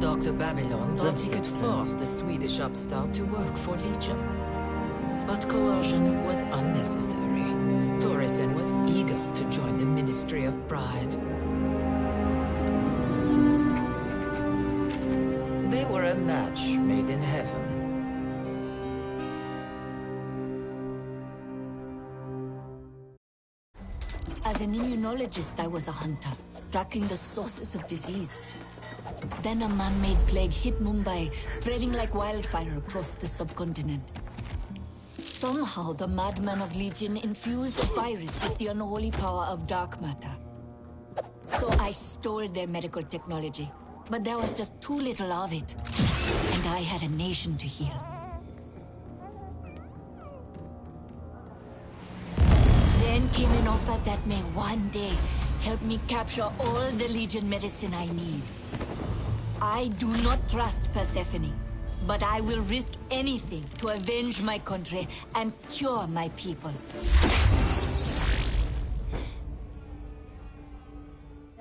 Dr. Babylon thought he could force the Swedish upstart to work for Legion. But coercion was unnecessary. Thoresen was eager to join the Ministry of Pride. They were a match made in heaven. As an immunologist, I was a hunter, tracking the sources of disease. Then a man-made plague hit Mumbai, spreading like wildfire across the subcontinent. Somehow, the madman of Legion infused a virus with the unholy power of dark matter. So I stole their medical technology, but there was just too little of it. And I had a nation to heal. Then came an offer that may one day help me capture all the Legion medicine I need. I do not trust Persephone, but I will risk anything to avenge my country and cure my people.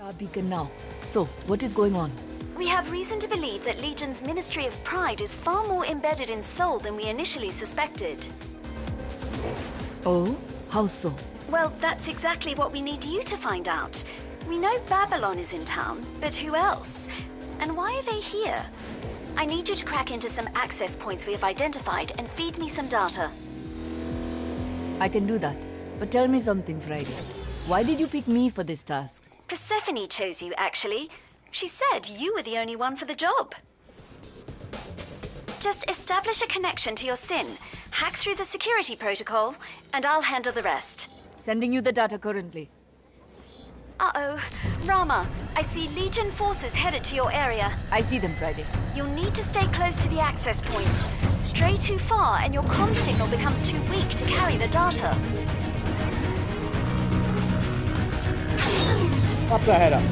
Our beacon now. So, what is going on? We have reason to believe that Legion's Ministry of Pride is far more embedded in Seoul than we initially suspected. Oh? How so? Well, that's exactly what we need you to find out. We know Babylon is in town, but who else? And why are they here? I need you to crack into some access points we have identified and feed me some data. I can do that. But tell me something, Friday. Why did you pick me for this task? Persephone chose you, actually. She said you were the only one for the job. Just establish a connection to your SIN, hack through the security protocol, and I'll handle the rest. Sending you the data currently. Uh-oh. Rama, I see Legion forces headed to your area. I see them, Friday. You'll need to stay close to the access point. Stray too far and your comm signal becomes too weak to carry the data. Pop the head up.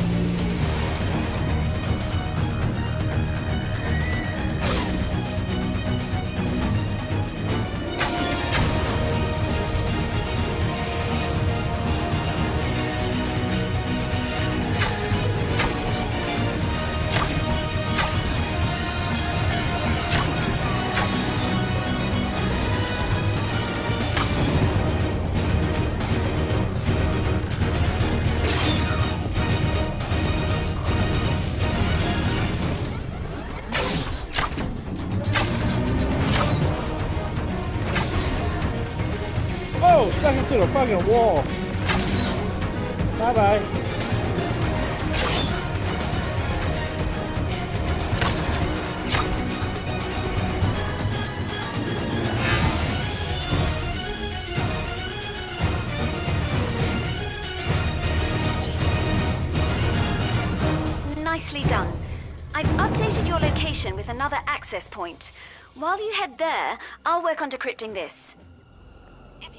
Oh, stuck into the fucking wall. Bye-bye. Nicely done. I've updated your location with another access point. While you head there, I'll work on decrypting this.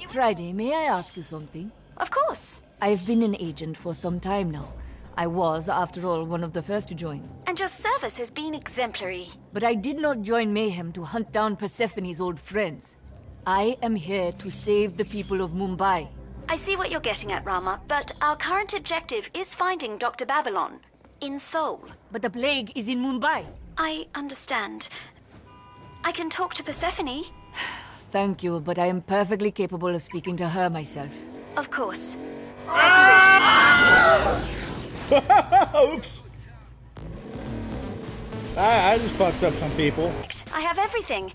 Friday, may I ask you something? Of course. I've been an agent for some time now. I was, after all, one of the first to join. And your service has been exemplary. But I did not join Mayhem to hunt down Persephone's old friends. I am here to save the people of Mumbai. I see what you're getting at, Rama, but our current objective is finding Dr. Babylon in Seoul. But the plague is in Mumbai. I understand. I can talk to Persephone. Thank you, but I am perfectly capable of speaking to her myself. Of course. As you wish. Oops. I just fucked up some people. I have everything.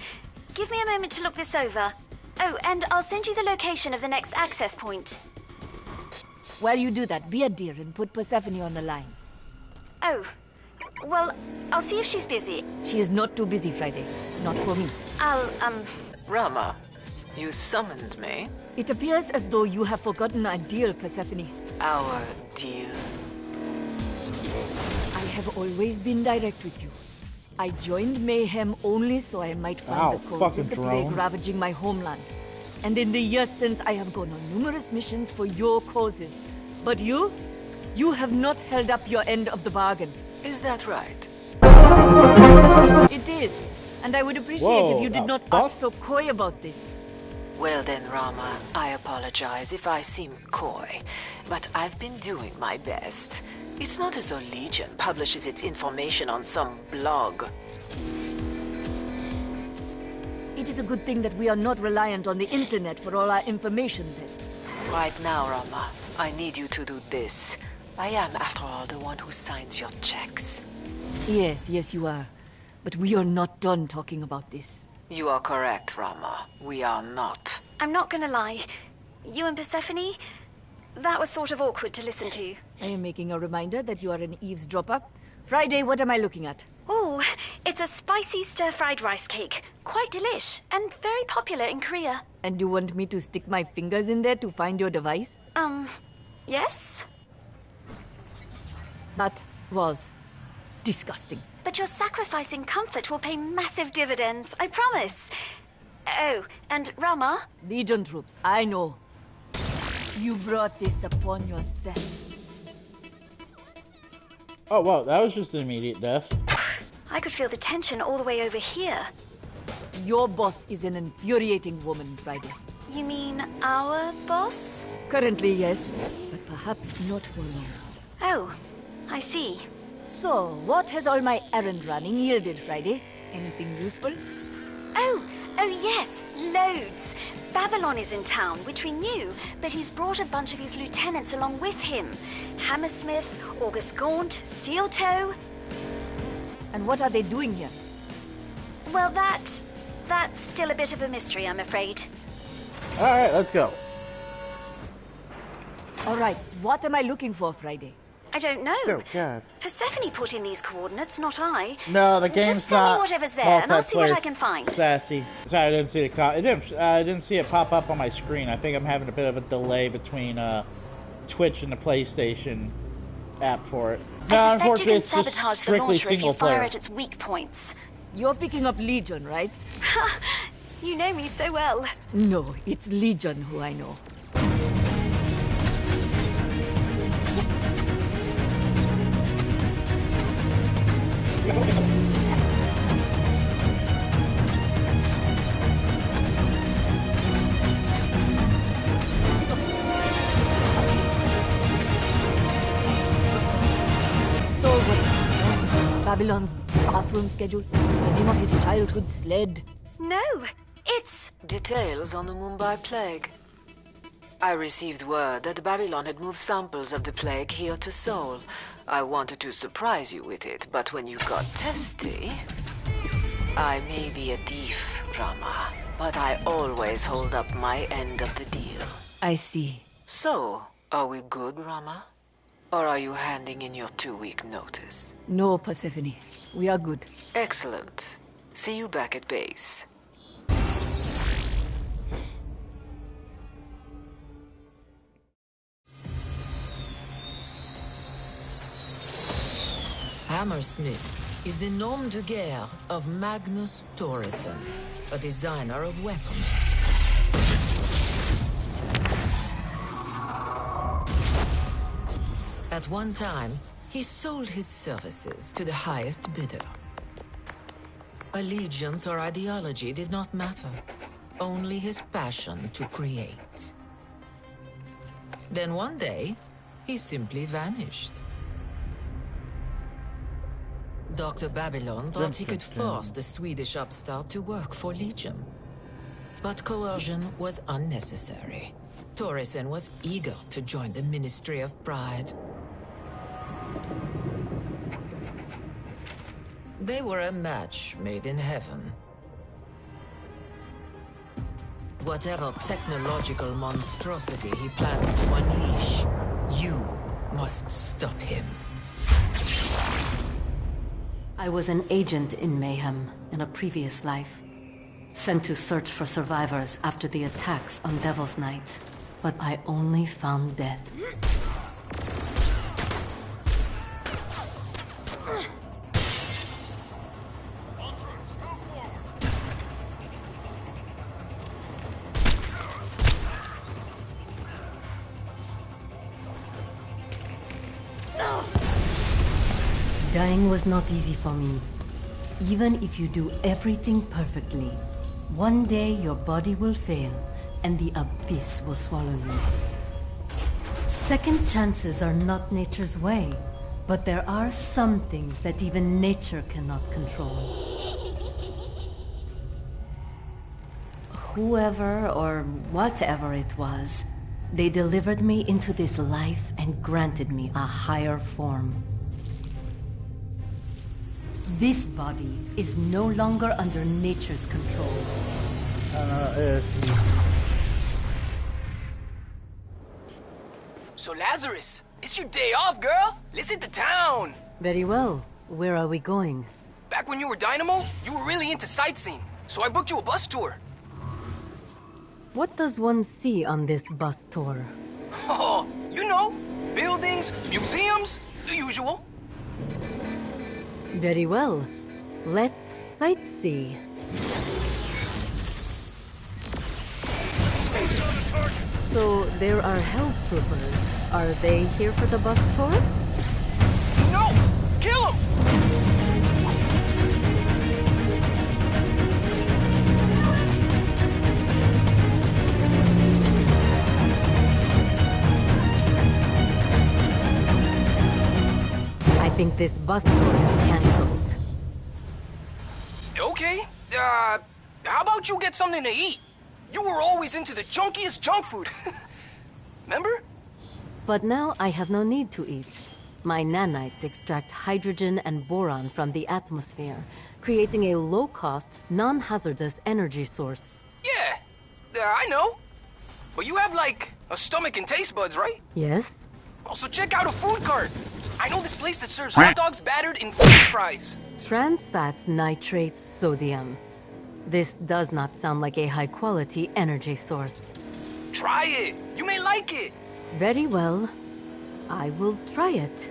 Give me a moment to look this over. Oh, and I'll send you the location of the next access point. While you do that, be a dear and put Persephone on the line. Oh. Well, I'll see if she's busy. She is not too busy, Friday. Not for me. I'll, Rama, you summoned me? It appears as though you have forgotten our deal, Persephone. Our deal? I have always been direct with you. I joined Mayhem only so I might find the cause of the plague ravaging my homeland. And in the years since, I have gone on numerous missions for your causes. But you have not held up your end of the bargain. Is that right? It is. And I would appreciate if you did not act so coy about this. Well then, Rama, I apologize if I seem coy, but I've been doing my best. It's not as though Legion publishes its information on some blog. It is a good thing that we are not reliant on the internet for all our information then. Right now, Rama, I need you to do this. I am, after all, the one who signs your checks. Yes, you are. But we are not done talking about this. You are correct, Rama. We are not. I'm not gonna lie. You and Persephone? That was sort of awkward to listen to. I am making a reminder that you are an eavesdropper. Friday, what am I looking at? Oh, it's a spicy stir-fried rice cake. Quite delish, and very popular in Korea. And you want me to stick my fingers in there to find your device? Yes? That was disgusting. But your sacrificing comfort will pay massive dividends, I promise. Oh, and Rama? Legion troops, I know. You brought this upon yourself. Oh, well, that was just an immediate death. I could feel the tension all the way over here. Your boss is an infuriating woman, Friday. You mean our boss? Currently, yes, but perhaps not for long. Oh, I see. So, what has all my errand running yielded, Friday? Anything useful? Oh yes, loads. Babylon is in town, which we knew, but he's brought a bunch of his lieutenants along with him. Hammersmith, August Gaunt, Steel Toe. And what are they doing here? Well, that's still a bit of a mystery, I'm afraid. Alright, let's go. Alright, what am I looking for, Friday? I don't know. Oh, God. Persephone put in these coordinates, not I. No, the game's Just send not me whatever's there, and I'll see what I can find. Sassy. Sorry, I didn't see it. I didn't see it pop up on my screen. I think I'm having a bit of a delay between Twitch and the PlayStation app for it. No, I suspect you unfortunately, can it's just sabotage the strictly launcher if you single fire player. at its weak points. You're picking up Legion, right? You know me so well. No, it's Legion who I know. So what? Babylon's bathroom schedule? The name of his childhood sled? No, it's... Details on the Mumbai plague. I received word that Babylon had moved samples of the plague here to Seoul. I wanted to surprise you with it, but when you got testy... I may be a thief, Rama, but I always hold up my end of the deal. I see. So, are we good, Rama? Or are you handing in your 2-week notice? No, Persephone. We are good. Excellent. See you back at base. Hammersmith is the nom de guerre of Magnus Thoresen, a designer of weapons. At one time, he sold his services to the highest bidder. Allegiance or ideology did not matter, only his passion to create. Then one day, he simply vanished. Dr. Babylon thought he could force the Swedish upstart to work for Legion. But coercion was unnecessary. Thoresen was eager to join the Ministry of Pride. They were a match made in heaven. Whatever technological monstrosity he plans to unleash, you must stop him. I was an agent in Mayhem in a previous life. Sent to search for survivors after the attacks on Devil's Night. But I only found death. Dying was not easy for me. Even if you do everything perfectly, one day your body will fail and the abyss will swallow you. Second chances are not nature's way. But there are some things that even nature cannot control. Whoever or whatever it was, they delivered me into this life and granted me a higher form. This body is no longer under nature's control. So Lazarus, it's your day off, girl. Let's hit the town. Very well. Where are we going? Back when you were Dynamo, you were really into sightseeing, so I booked you a bus tour. What does one see on this bus tour? Oh, you know, buildings, museums, the usual. Very well. Let's sightsee. So there are hell troopers. Are they here for the bus tour? No! Kill him! I think this bus tour is cancelled. Okay, how about you get something to eat? You were always into the junkiest junk food. Remember? But now I have no need to eat. My nanites extract hydrogen and boron from the atmosphere, creating a low-cost, non-hazardous energy source. Yeah, I know. But you have, like, a stomach and taste buds, right? Yes? Also, check out a food cart. I know this place that serves hot dogs battered in French fries. Trans fats, nitrates, sodium. This does not sound like a high-quality energy source. Try it. You may like it. Very well. I will try it.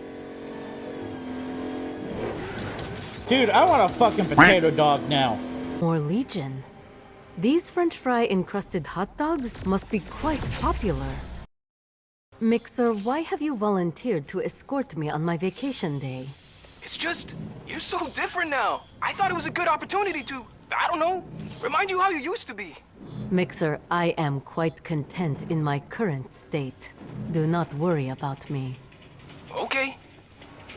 Dude, I want a fucking potato dog now. More Legion. These French fry-encrusted hot dogs must be quite popular. Mixer, why have you volunteered to escort me on my vacation day? It's just, you're so different now. I thought it was a good opportunity to, I don't know, remind you how you used to be. Mixer, I am quite content in my current state. Do not worry about me. Okay.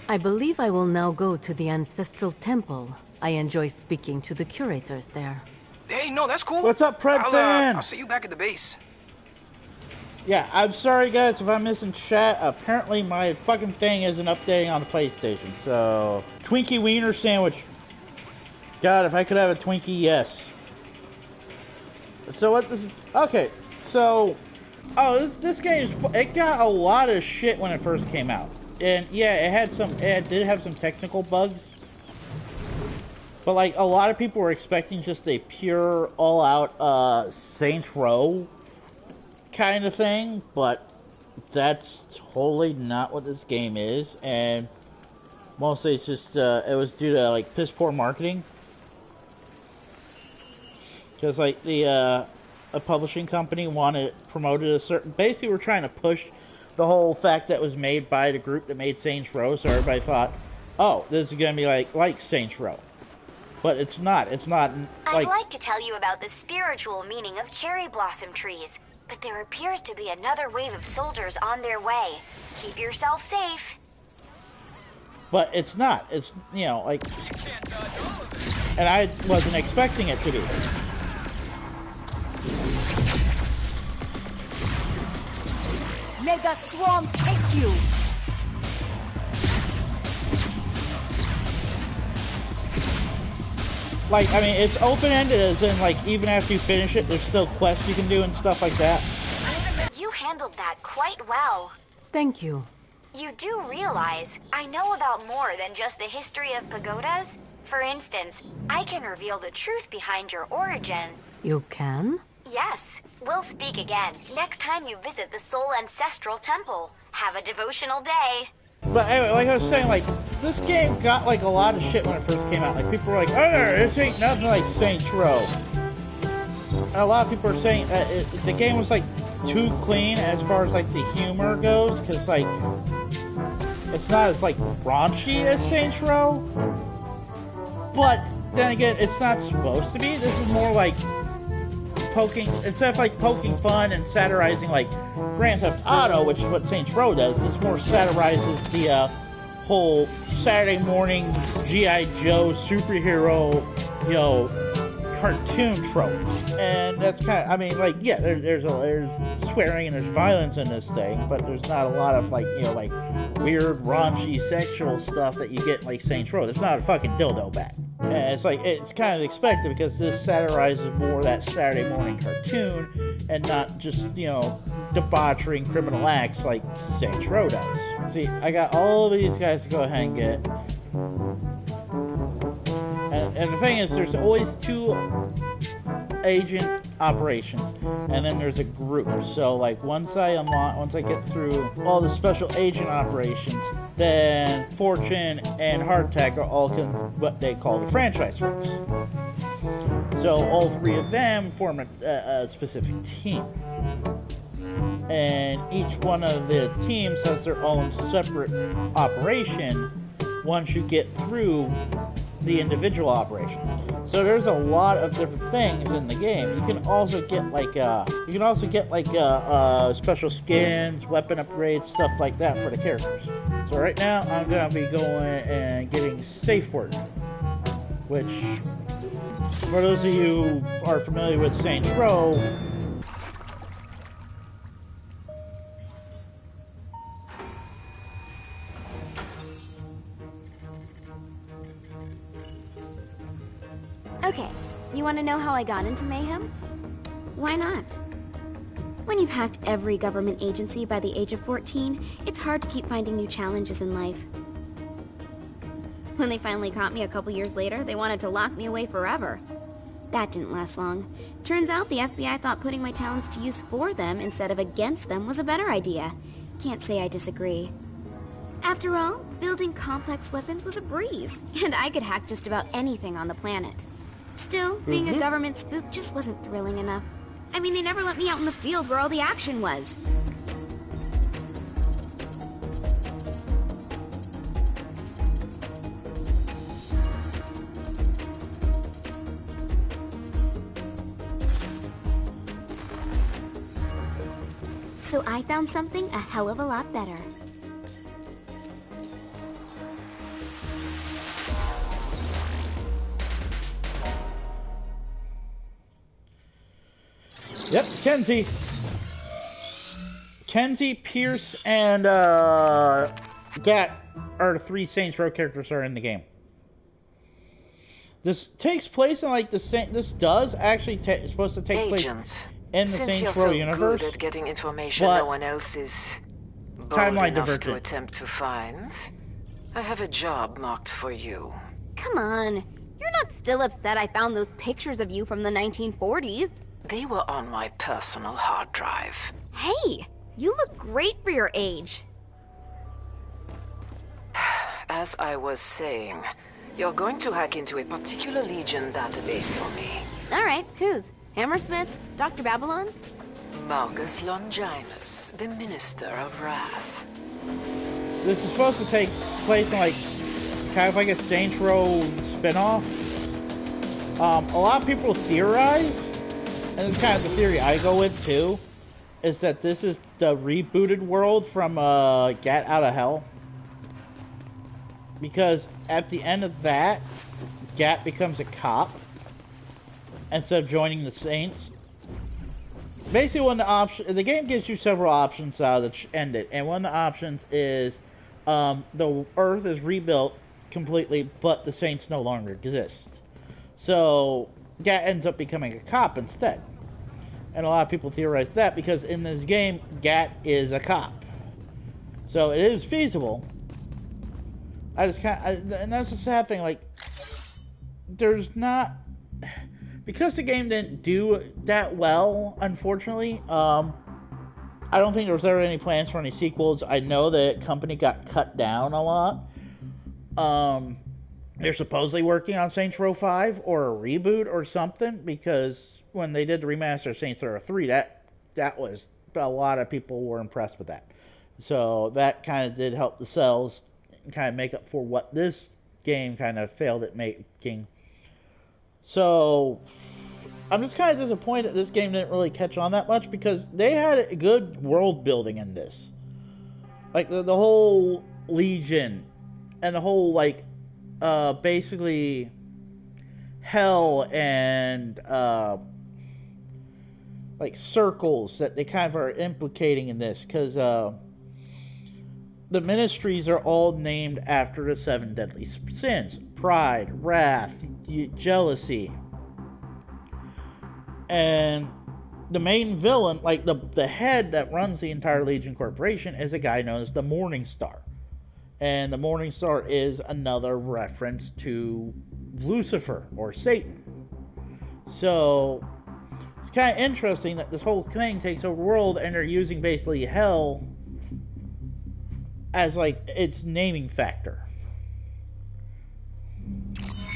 I believe I will now go to the Ancestral Temple. I enjoy speaking to the curators there. Hey, no, that's cool. What's up, Pred fan? I'll see you back at the base. Yeah, I'm sorry guys if I'm missing chat. Apparently my fucking thing isn't updating on the PlayStation, so... Twinkie Wiener Sandwich. God, if I could have a Twinkie, yes. So what this... Okay, so... Oh, this game, it got a lot of shit when it first came out. And yeah, it did have some technical bugs. But like, a lot of people were expecting just a pure, all-out, Saints Row kind of thing, but that's totally not what this game is, and mostly it's just, it was due to, like, piss-poor marketing. Because, like, a publishing company promoted a certain... Basically, we're trying to push the whole fact that it was made by the group that made Saints Row, so everybody thought, oh, this is going to be like Saints Row. But it's not. It's not, I'd like to tell you about the spiritual meaning of cherry blossom trees, but there appears to be another wave of soldiers on their way. Keep yourself safe. But it's not. It's, you know, like... And I wasn't expecting it to be. Mega Swarm, take you! Like, I mean, it's open-ended as in, like, even after you finish it, there's still quests you can do and stuff like that. You handled that quite well. Thank you. You do realize I know about more than just the history of pagodas? For instance, I can reveal the truth behind your origin. You can? Yes. We'll speak again next time you visit the Soul Ancestral Temple. Have a devotional day. But anyway, like I was saying, like, this game got, like, a lot of shit when it first came out. Like, people were like, oh, this ain't nothing like Saints Row. And a lot of people are saying the game was, like, too clean as far as, like, the humor goes, because, like, it's not as, like, raunchy as Saints Row. But, then again, it's not supposed to be. This is more, like, instead of, like, poking fun and satirizing, like, Grand Theft Auto, which is what Saints Row does, this more satirizes the whole Saturday morning G.I. Joe superhero, you know, cartoon trope. And that's kind of, I mean, like, yeah, there's swearing and there's violence in this thing, but there's not a lot of, like, you know, like, weird, raunchy, sexual stuff that you get in, like, Saints Row. There's not a fucking dildo back. And it's like, it's kind of expected because this satirizes more that Saturday morning cartoon and not just, you know, debauchery and criminal acts like Saints Row does. See, I got all of these guys to go ahead and get. And the thing is, there's always 2 agent operations, and then there's a group. So, like, once I get through all the special agent operations, then Fortune and Hardtack are all what they call the franchise folks. So all 3 of them form a specific team. And each one of the teams has their own separate operation once you get through the individual operation. So there's a lot of different things in the game. You can also get special skins, weapon upgrades, stuff like that for the characters. So right now I'm gonna be going and getting Safe Word, which, for those of you who are familiar with Saints Row, Okay, you want to know how I got into Mayhem? Why not? When you've hacked every government agency by the age of 14, it's hard to keep finding new challenges in life. When they finally caught me a couple years later, they wanted to lock me away forever. That didn't last long. Turns out the FBI thought putting my talents to use for them instead of against them was a better idea. Can't say I disagree. After all, building complex weapons was a breeze, and I could hack just about anything on the planet. Still, being a government spook just wasn't thrilling enough. I mean, they never let me out in the field where all the action was. So I found something a hell of a lot better. Yep, Kenzie, Pierce, and Gat are the 3 Saints Row characters that are in the game. This takes place in like this does actually supposed to take place in the Saints Row universe. Good at getting information no one else is bold enough to attempt to find, I have a job marked for you. Come on, you're not still upset I found those pictures of you from the 1940s? They were on my personal hard drive. Hey, you look great for your age. As I was saying, you're going to hack into a particular Legion database for me. All right, whose? Hammersmith's? Dr. Babylon's? Marcus Longinus, the Minister of Wrath. This is supposed to take place in like kind of like a Saints Row spinoff. A lot of people theorize, and it's kind of the theory I go with too, is that this is the rebooted world from Get Out of Hell. Because at the end of that, Gat becomes a cop instead of joining the Saints. Basically, one of the game gives you several options to end it, and one of the options is the Earth is rebuilt completely, but the Saints no longer exist. So Gat ends up becoming a cop instead, and a lot of people theorize that because in this game, Gat is a cop, so it is feasible. And that's the sad thing, like, there's not, because the game didn't do that well, unfortunately, I don't think there was ever any plans for any sequels. I know the company got cut down a lot. They're supposedly working on Saints Row 5 or a reboot or something, because when they did the remaster of Saints Row 3, that was, a lot of people were impressed with that. So that kind of did help the sales kind of make up for what this game kind of failed at making. So I'm just kind of disappointed this game didn't really catch on that much, because they had a good world building in this. Like the whole Legion and the whole, like, basically hell and, like, circles that they kind of are implicating in this, because, the ministries are all named after the 7 deadly sins. Pride, wrath, jealousy. And the main villain, like the head that runs the entire Legion Corporation, is a guy known as the Morning Star. And the Morning Star is another reference to Lucifer, or Satan. So, it's kind of interesting that this whole thing takes over the world, and they're using basically hell as, like, its naming factor.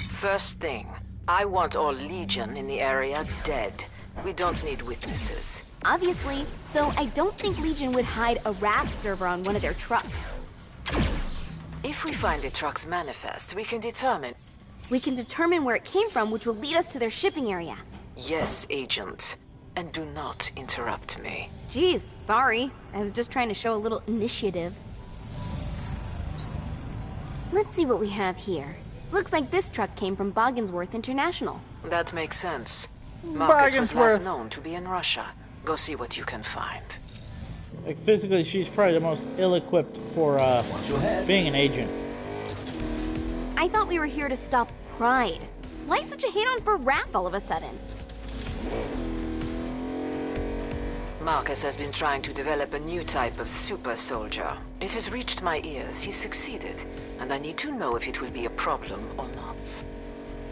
First thing, I want all Legion in the area dead. We don't need witnesses. Obviously, though I don't think Legion would hide a raft server on one of their trucks. If we find the truck's manifest, we can determine... We can determine where it came from, which will lead us to their shipping area. Yes, Agent. And do not interrupt me. Geez, sorry. I was just trying to show a little initiative. Let's see what we have here. Looks like this truck came from Bogginsworth International. That makes sense. Marcus was Bogginsworth. last known to be in Russia. Go see what you can find. Like, physically, she's probably the most ill-equipped for being an agent. I thought we were here to stop Pride. Why such a hate on for Wrath all of a sudden? Marcus has been trying to develop a new type of super soldier. It has reached my ears. He succeeded, and I need to know if it will be a problem or not.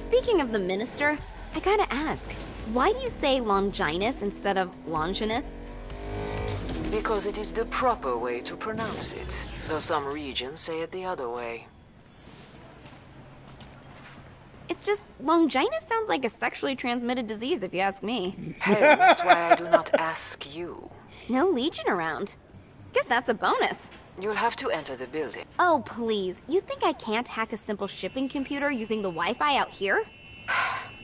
Speaking of the minister, I gotta ask, why do you say Longinus instead of Longinus? Because it is the proper way to pronounce it, though some regions say it the other way. It's just, Longinus sounds like a sexually transmitted disease if you ask me. Hence why I do not ask you. No Legion around. Guess that's a bonus. You'll have to enter the building. Oh, please. You think I can't hack a simple shipping computer using the Wi-Fi out here?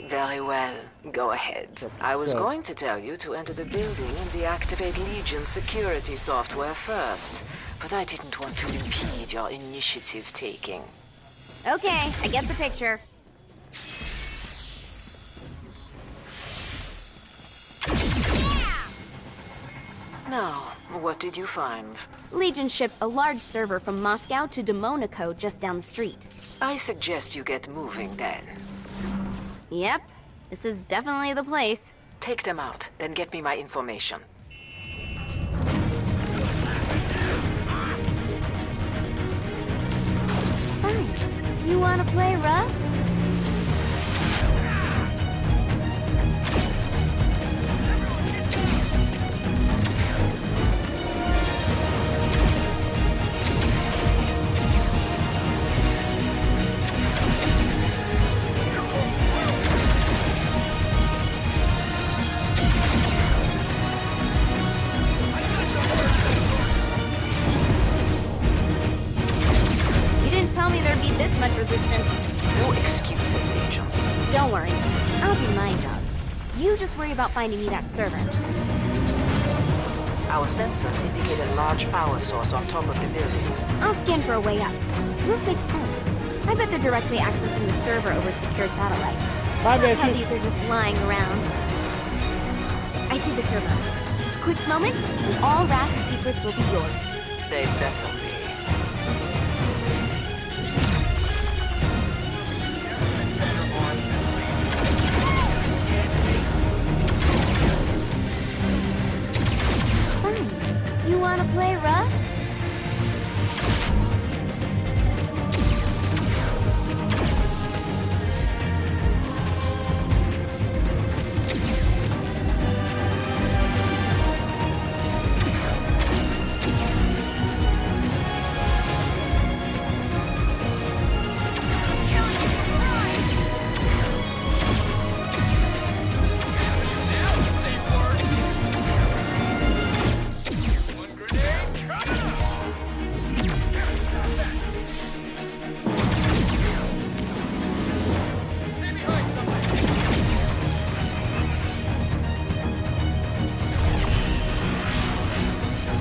Very well. Go ahead. I was going to tell you to enter the building and deactivate Legion security software first, but I didn't want to impede your initiative taking. Okay, I get the picture. Now, what did you find? Legion shipped a large server from Moscow to Demonico just down the street. I suggest you get moving then. Yep, this is definitely the place. Take them out, then get me my information. Fine. You wanna play rough? This much resistance. No excuses, Agent. Don't worry. I'll do my job. You just worry about finding me that server. Our sensors indicate a large power source on top of the building. I'll scan for a way up. Roof makes sense. I bet they're directly accessing the server over secure satellite. How these are just lying around. I see the server. Quick moment, and all Wrath secrets will be yours. They better be. You wanna play rough?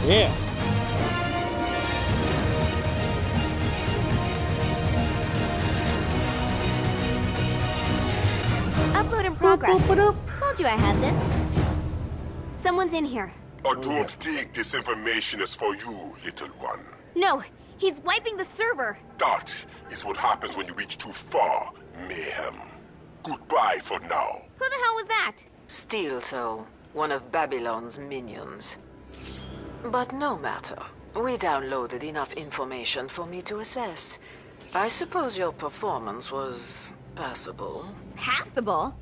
Yeah. Upload in progress. Told you I had this. Someone's in here. I don't think this information is for you, little one. No, he's wiping the server. That is what happens when you reach too far, Mayhem. Goodbye for now. Who the hell was that? Steel Toe, one of Babylon's minions. But no matter. We downloaded enough information for me to assess. I suppose your performance was passable. Passable?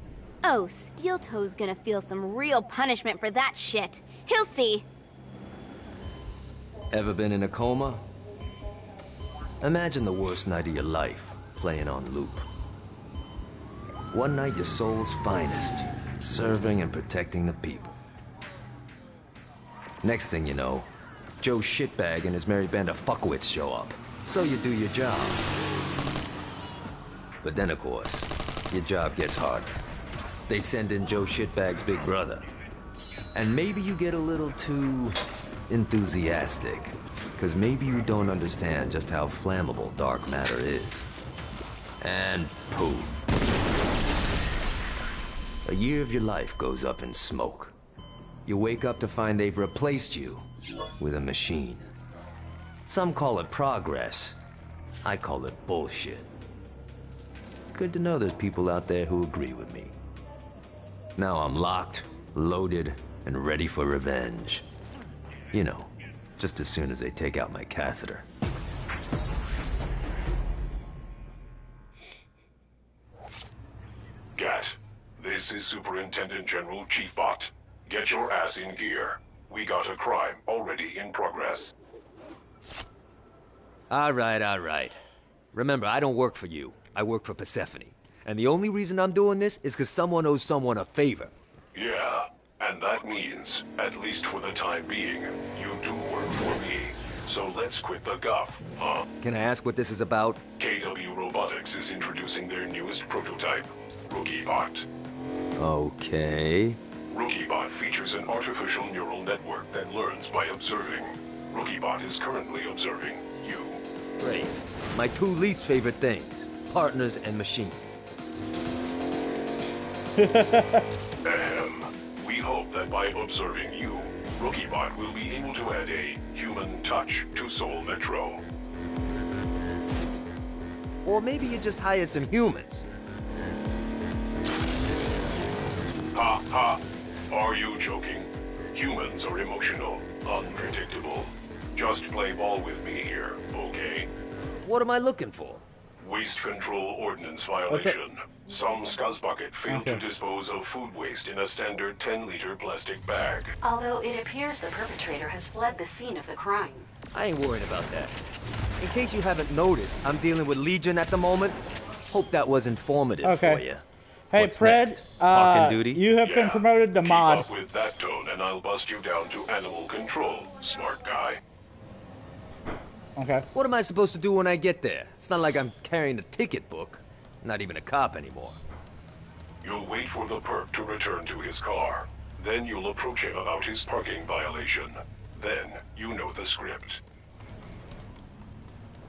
Oh, Steel Toe's gonna feel some real punishment for that shit. He'll see. Ever been in a coma? Imagine the worst night of your life, playing on loop. One night your soul's finest, serving and protecting the people. Next thing you know, Joe Shitbag and his merry band of fuckwits show up. So you do your job. But then, of course, your job gets harder. They send in Joe Shitbag's big brother. And maybe you get a little too enthusiastic. Because maybe you don't understand just how flammable dark matter is. And poof. A year of your life goes up in smoke. You wake up to find they've replaced you with a machine. Some call it progress. I call it bullshit. Good to know there's people out there who agree with me. Now I'm locked, loaded, and ready for revenge. You know, just as soon as they take out my catheter. Gat, this is Superintendent General Chief Bot. Get your ass in gear. We got a crime already in progress. All right. Remember, I don't work for you. I work for Persephone. And the only reason I'm doing this is because someone owes someone a favor. Yeah, and that means, at least for the time being, you do work for me. So let's quit the guff, huh? Can I ask what this is about? KW Robotics is introducing their newest prototype, RookieBot. Okay. RookieBot features an artificial neural network that learns by observing. RookieBot is currently observing you. Great. My two least favorite things, partners and machines. We hope that by observing you, RookieBot will be able to add a human touch to Seoul Metro. Or maybe you just hire some humans. Ha ha. Are you joking? Humans are emotional, unpredictable. Just play ball with me here, okay? What am I looking for? Waste control ordinance violation. Some scuzzbucket failed to dispose of food waste in a standard 10-liter plastic bag. Although it appears the perpetrator has fled the scene of the crime. I ain't worried about that. In case you haven't noticed, I'm dealing with Legion at the moment. Hope that was informative for you. Hey, What's Fred, next? Parking duty? you have been promoted to mod. Keep up with that tone and I'll bust you down to animal control, smart guy. Okay. What am I supposed to do when I get there? It's not like I'm carrying a ticket book. Not even a cop anymore. You'll wait for the perp to return to his car. Then you'll approach him about his parking violation. Then you know the script.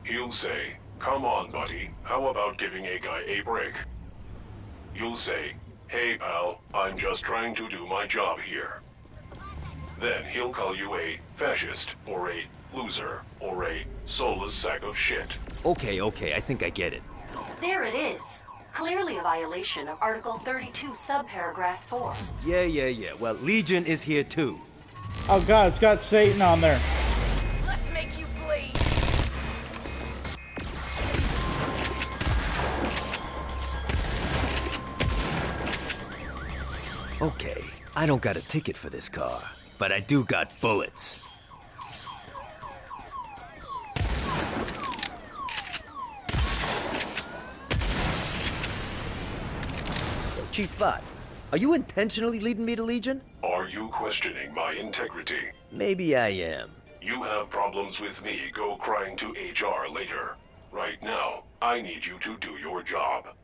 He'll say, "Come on, buddy, how about giving a guy a break?" You'll say, "Hey, pal, I'm just trying to do my job here." Then he'll call you a fascist, or a loser, or a soulless sack of shit. Okay, I think I get it. There it is. Clearly a violation of Article 32, subparagraph 4. Yeah. Well, Legion is here too. Oh god, it's got Satan on there. Let's make you bleed. Okay, I don't got a ticket for this car, but I do got bullets. Chief Bot, are you intentionally leading me to Legion? Are you questioning my integrity? Maybe I am. You have problems with me, go crying to HR later. Right now, I need you to do your job.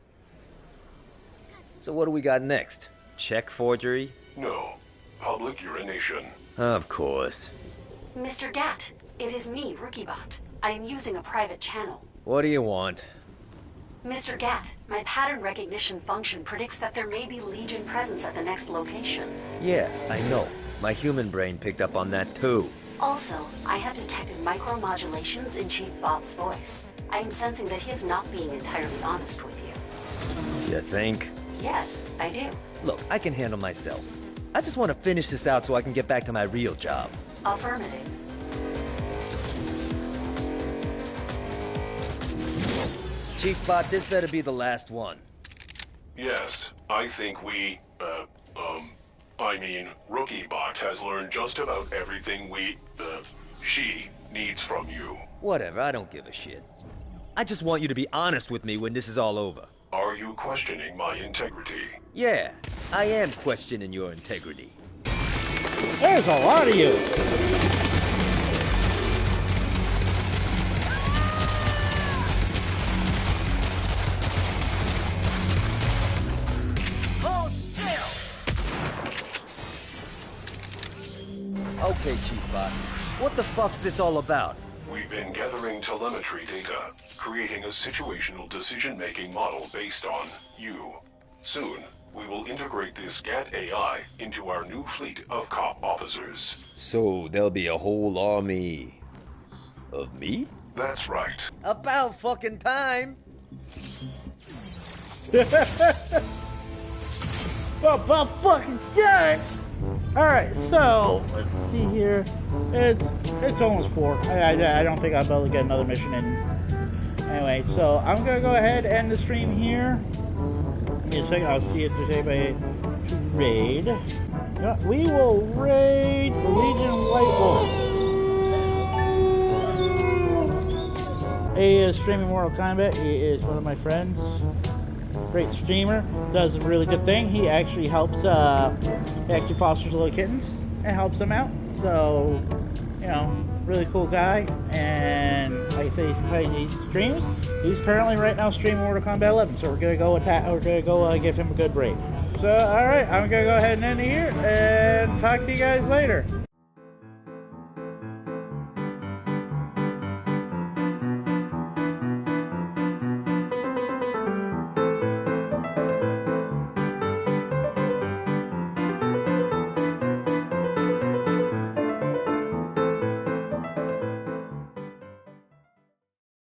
So what do we got next? Check forgery? No. Public urination. Of course. Mr. Gat, it is me, RookieBot. I am using a private channel. What do you want? Mr. Gat, my pattern recognition function predicts that there may be Legion presence at the next location. Yeah, I know. My human brain picked up on that too. Also, I have detected micromodulations in Chief Bot's voice. I am sensing that he is not being entirely honest with you. You think? Yes, I do. Look, I can handle myself. I just want to finish this out so I can get back to my real job. Affirmative. Chief Bot, this better be the last one. Yes, I think Rookie Bot has learned just about everything she needs from you. Whatever, I don't give a shit. I just want you to be honest with me when this is all over. Are you questioning my integrity? Yeah, I am questioning your integrity. There's a lot of you. Hold still! Okay, Chief Bot. What the fuck's this all about? We've been gathering telemetry data, creating a situational decision-making model based on you. Soon, we will integrate this GAT AI into our new fleet of cop officers. So there'll be a whole army of me? That's right. About fucking time! About fucking time! Alright, so, let's see here. It's almost 4. I don't think I'll be able to get another mission in. Anyway, so I'm gonna go ahead and end the stream here. Give me a second, I'll see if there's anybody to raid. Yeah, we will raid LegionWhiteWolf. He is streaming Mortal Kombat. He is one of my friends. Great streamer, does a really good thing. He actually helps, he actually fosters little kittens and helps them out. So, you know, really cool guy. And like I say, he's playing these streams. He's currently right now streaming Mortal Kombat 11. So we're gonna go give him a good break. So, all right, I'm gonna go ahead and end it here and talk to you guys later.